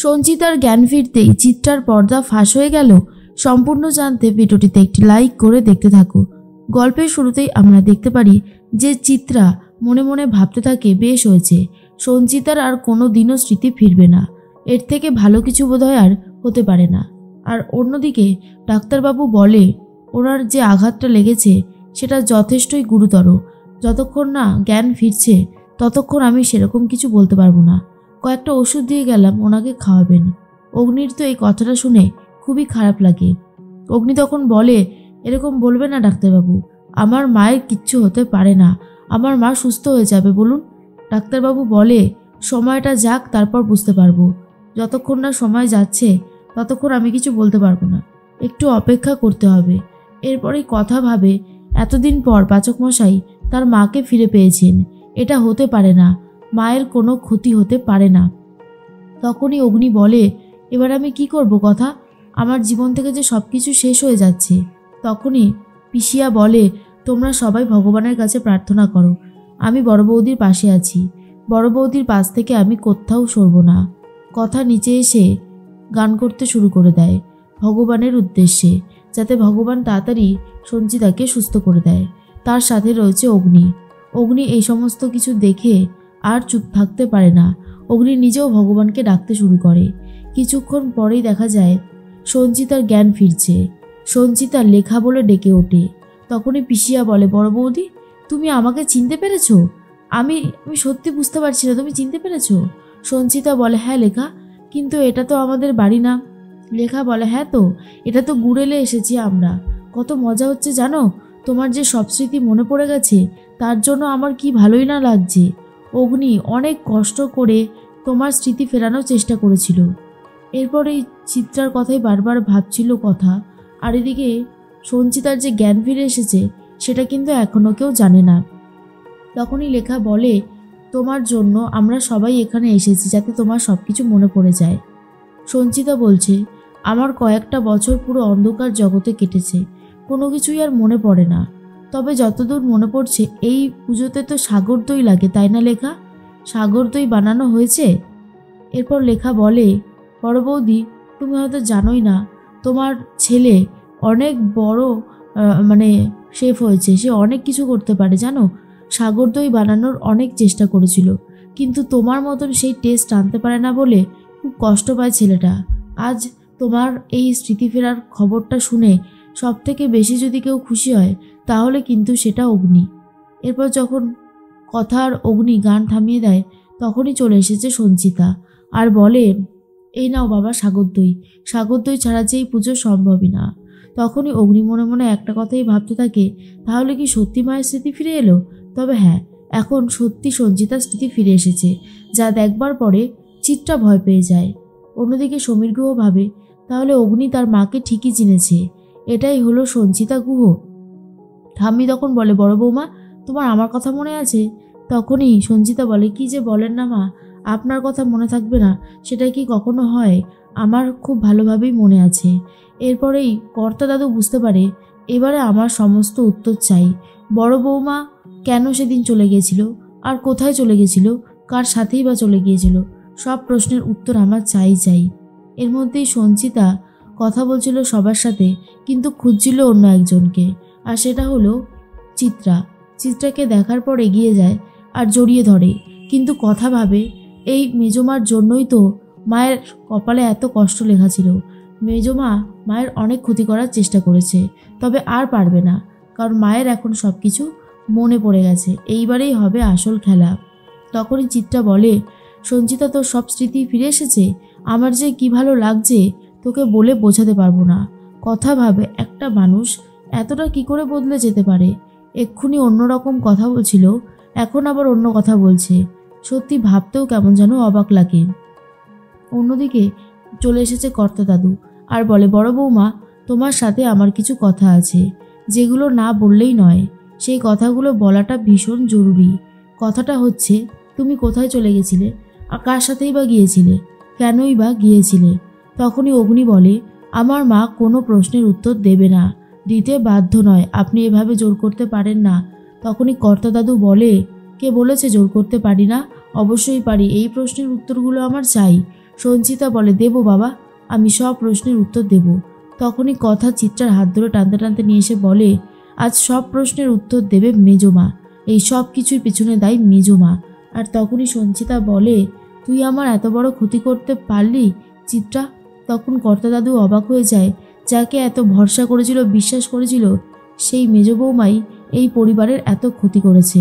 সঞ্চিতার জ্ঞান ফিরতেই চিত্রার পর্দা ফাঁস হয়ে গেল। সম্পূর্ণ জানতে ভিডিওটিতে একটি লাইক করে দেখতে থাকো। গল্পের শুরুতেই আমরা দেখতে পারি যে চিত্রা মনে মনে ভাবতে থাকে, বেশ হয়েছে, সঞ্চিতার আর কোনো দিনও স্মৃতি ফিরবে না, এর থেকে ভালো কিছু বোধহয় আর হতে পারে না। আর অন্যদিকে ডাক্তারবাবু বলে ওনার যে আঘাতটা লেগেছে সেটা যথেষ্টই গুরুতর, যতক্ষণ না জ্ঞান ফিরছে ততক্ষণ আমি সেরকম কিছু বলতে পারবো না। কয়েকটা ওষুধ দিয়ে গেলাম, ওনাকে খাওয়াবেন। অগ্নির তো এই কথাটা শুনে খুবই খারাপ লাগে। অগ্নি তখন বলে, এরকম বলবে না ডাক্তারবাবু, আমার মায়ের কিচ্ছু হতে পারে না, আমার মা সুস্থ হয়ে যাবে বলুন। ডাক্তারবাবু বলে, সময়টা যাক, তারপর বুঝতে পারবো, যতক্ষণ না সময় যাচ্ছে ততক্ষণ আমি কিছু বলতে পারবো না, একটু অপেক্ষা করতে হবে। এরপরেই কথা ভাবে, এতদিন পর পাচক মশাই তার মাকে ফিরে পেয়েছেন, এটা হতে পারে না, মায়ের কোনো ক্ষতি হতে পারে না। তখনই অগ্নি বলে, এবার আমি কি করব কথা, আমার জীবন থেকে যে সব কিছু শেষ হয়ে যাচ্ছে। তখনই পিসিয়া বলে, তোমরা সবাই ভগবানের কাছে প্রার্থনা করো, আমি বড় বৌদির পাশে আছি, বড় বৌদির পাশ থেকে আমি কোথাও সরব না। কথা নিচে এসে গান করতে শুরু করে দেয় ভগবানের উদ্দেশ্যে, যাতে ভগবান তাড়াতাড়ি সঞ্চিতাকে সুস্থ করে দেয়। তার সাথে রয়েছে অগ্নি। অগ্নি এই সমস্ত কিছু দেখে আর চুপ থাকতে পারে না। অগ্নি নিজেও ভগবানকে ডাকতে শুরু করে। কিছুক্ষণ পরেই দেখা যায় সঞ্চিতার জ্ঞান ফিরছে। সঞ্চিতার লেখা বলে ডেকে ওঠে। তখনই পিসিয়া বলে, বড় বৌদি তুমি আমাকে চিনতে পেরেছো? আমি সত্যি বুঝতে পারছি না, তুমি চিনতে পেরেছো? সঞ্চিতা বলে, হ্যাঁ লেখা, কিন্তু এটা তো আমাদের বাড়ি না। লেখা বলে, হ্যাঁ তো, এটা তো গুড়েলে এসেছি আমরা, কত মজা হচ্ছে জানো, তোমার যে সব স্মৃতি মনে পড়ে গেছে তার জন্য আমার কি ভালোই না লাগছে। অগ্নি অনেক কষ্ট করে তোমার স্মৃতি ফেরানোর চেষ্টা করেছিল। এরপর এই চিত্রার কথাই বারবার ভাবছিল কথা। আর এদিকে সঞ্চিতার যে জ্ঞান ফিরে এসেছে সেটা কিন্তু এখনও কেউ জানে না। তখনই লেখা বলে, তোমার জন্য আমরা সবাই এখানে এসেছি যাতে তোমার সব কিছু মনে পড়ে যায়। সঞ্চিতা বলছে, আমার কয়েকটা বছর পুরো অন্ধকার জগতে কেটেছে, কোনো কিছুই আর মনে পড়ে না। তবে যতদূর মনে পড়ছে এই পুজোতে তো সাগর দই লাগে, তাই না লেখা? সাগর দই বানানো হয়েছে। এরপর লেখা বলে, বড় বৌদি তুমি হয়তো জানোই না, তোমার ছেলে অনেক বড় শেফ হয়েছে, সে অনেক কিছু করতে পারে জানো। সাগর দই বানানোর অনেক চেষ্টা করেছিল, কিন্তু তোমার মতন সেই টেস্ট আনতে পারে না বলে খুব কষ্ট পায় ছেলেটা। আজ তোমার এই স্মৃতি ফেরার খবরটা শুনে সব থেকে বেশি যদি কেউ খুশি হয় তাহলে কিন্তু সেটা অগ্নি। এরপর যখন কথা আর অগ্নি গান থামিয়ে দেয় তখনই চলে এসেছে সঞ্চিতা আর বলে, এই নাও বাবা সাগর দই, সাগর দই ছাড়া যে এই পুজো সম্ভবই না। তখনই অগ্নি মনে মনে একটা কথাই ভাবতে থাকে, তাহলে কি সত্যি মায়ের স্মৃতি ফিরে এলো? তবে হ্যাঁ, এখন সত্যি সঞ্চিতার স্মৃতি ফিরে এসেছে, যা দেখবার পরে চিত্রা ভয় পেয়ে যায়। অন্যদিকে সমীর গুহ ভাবে, তাহলে অগ্নি তার মাকে ঠিকই চিনেছে, এটাই হলো সঞ্চিতা গুহ। ঠাম্মি তখন বলে, বড় বৌমা তোমার আমার কথা মনে আছে? তখনই সঞ্চিতা বলে, কি যে বলেন না মা, আপনার কথা মনে থাকবে না সেটা কি কখনো হয়? আমার খুব ভালোভাবেই মনে আছে। এরপরেই কর্তা দাদু বুঝতে পারে, এবারে আমার সমস্ত উত্তর চাই। বড় বৌমা কেন সেদিন চলে গিয়েছিল, আর কোথায় চলে গেছিল, কার সাথেই বা চলে গিয়েছিল, সব প্রশ্নের উত্তর আমার চাই। এর মধ্যেই সঞ্চিতা কথা বলছিল সবার সাথে, কিন্তু খুঁজছিল অন্য একজনকে, আর সেটা হলো চিত্রা। চিত্রাকে দেখার পর এগিয়ে যায় আর জড়িয়ে ধরে, কিন্তু কথা ভাবে, এই মেজমার জন্যই তো মায়ের কপালে এত কষ্ট লেখা ছিল। মেজমা মায়ের অনেক ক্ষতি করার চেষ্টা করেছে, তবে আর পারবে না, কারণ মায়ের এখন সব কিছু মনে পড়ে গেছে, এইবারেই হবে আসল খেলা। তখনই চিত্রা বলে, সঞ্চিতা তোর সব স্মৃতি ফিরে এসেছে, আমার যে কি ভালো লাগছে তোকে বলে বোঝাতে পারবো না। কথা ভাবে, একটা মানুষ এতটা কি করে বদলে যেতে পারে? এক্ষুনি অন্যরকম কথা বলছিল, এখন আবার অন্য কথা বলছে, সত্যি ভাবতেও কেমন যেন অবাক লাগে। অন্যদিকে চলে এসেছে কর্তা দাদু আর বলে, বড় বৌমা তোমার সাথে আমার কিছু কথা আছে, যেগুলো না বললেই নয়, সেই কথাগুলো বলাটা ভীষণ জরুরি। কথাটা হচ্ছে, তুমি কোথায় চলে গেছিলে, আর কার সাথেই বা গিয়েছিলে, কেনই বা গিয়েছিলে? তখনই অগ্নি বলে, আমার মা কোনো প্রশ্নের উত্তর দেবে না, দিতে বাধ্য নয়, আপনি এভাবে জোর করতে পারেন না। তখনই কর্তা দাদু বলে, কে বলেছে জোর করতে পারি না? অবশ্যই পারি, এই প্রশ্নের উত্তরগুলো আমার চাই। সঞ্চিতা বলে, দেব বাবা, আমি সব প্রশ্নের উত্তর দেব। তখনই কথা চিত্রার হাত ধরে টানতে টানতে নিয়ে এসে বলে, আজ সব প্রশ্নের উত্তর দেবে মেজমা, এই সব কিছুর পিছনে দায়ী মেজমা। আর তখনই সঞ্চিতা বলে, তুই আমার এত বড় ক্ষতি করতে পারলি চিত্রা? তখন কর্তা দাদু অবাক হয়ে যায়, যাকে এত ভরসা করেছিল, বিশ্বাস করেছিল, সেই মেজ বৌমাই এই পরিবারের এত ক্ষতি করেছে।